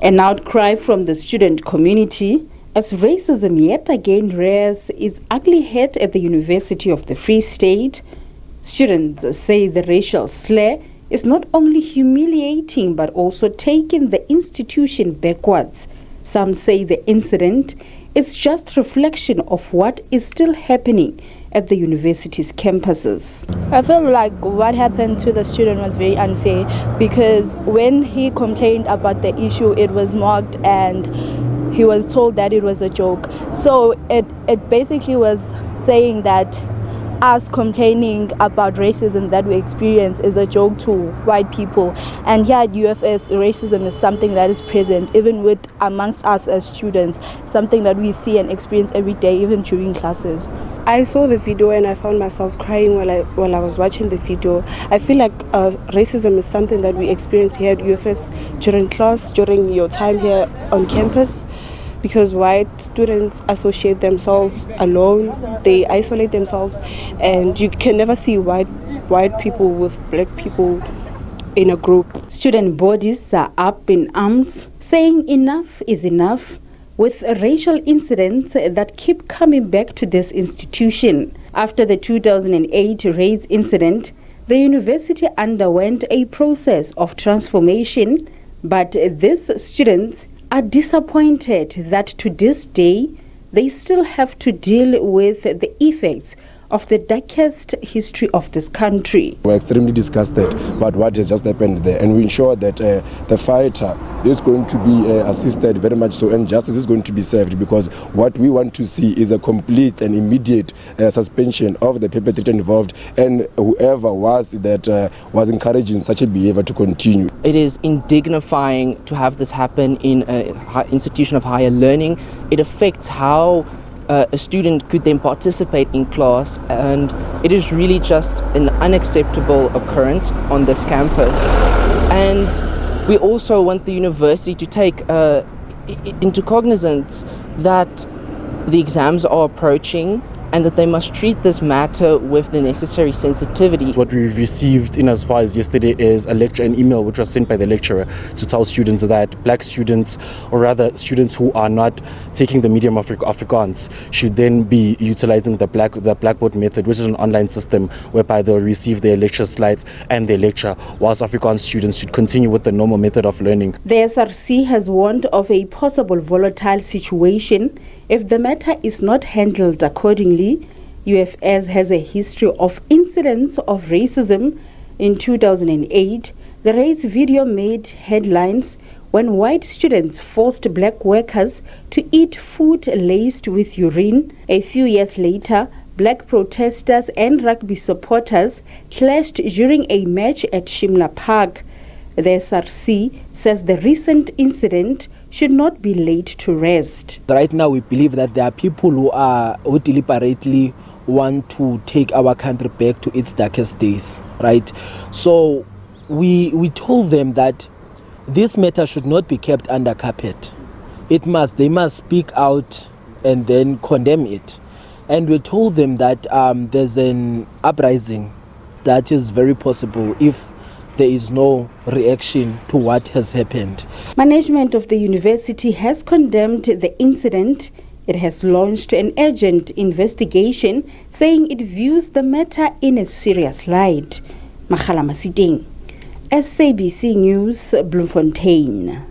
An outcry from the student community as racism yet again rears its ugly head at the University of the Free State. Students say the racial slur is not only humiliating but also taking the institution backwards. Some say the incident is just reflection of what is still happening at the university's campuses. I feel like what happened to the student was very unfair because when he complained about the issue, it was mocked and he was told that it was a joke. So it basically was saying that us complaining about racism that we experience is a joke to white people. And here at UFS, racism is something that is present even with amongst us as students, something that we see and experience every day, even during classes. I saw the video and I found myself crying while I was watching the video. I feel like racism is something that we experience here at UFS during class, during your time here on campus. Because white students associate themselves alone, they isolate themselves, and you can never see white people with black people in a group. Student bodies are up in arms, saying enough is enough with racial incidents that keep coming back to this institution. After the 2008 raids incident, the university underwent a process of transformation, but these students are disappointed that to this day they still have to deal with the effects of the darkest history of this country. We're extremely disgusted about what has just happened there, and we ensure that the fighter is going to be assisted very much so, and justice is going to be served, because what we want to see is a complete and immediate suspension of the perpetrator involved and whoever was encouraging such a behavior to continue. It is indignifying to have this happen in an institution of higher learning. It affects how a student could then participate in class, and it is really just an unacceptable occurrence on this campus. And we also want the university to take into cognizance that the exams are approaching and that they must treat this matter with the necessary sensitivity. What we've received in as far as yesterday is an email which was sent by the lecturer to tell students that black students, or rather students who are not taking the medium of Afrikaans, should then be utilizing the Blackboard method, which is an online system whereby they'll receive their lecture slides and their lecture, whilst Afrikaans students should continue with the normal method of learning. The SRC has warned of a possible volatile situation if the matter is not handled accordingly. UFS has a history of incidents of racism. In 2008, the raids video made headlines when white students forced black workers to eat food laced with urine. A few years later, black protesters and rugby supporters clashed during a match at Shimla Park. The SRC says the recent incident should not be laid to rest. Right now we believe that there are people who deliberately want to take our country back to its darkest days, right? So we told them that this matter should not be kept under carpet. They must speak out and then condemn it. And we told them that there's an uprising that is very possible if there is no reaction to what has happened. Management of the university has condemned the incident. It has launched an urgent investigation, saying it views the matter in a serious light. Makhala Masiding, SABC News, Bloemfontein.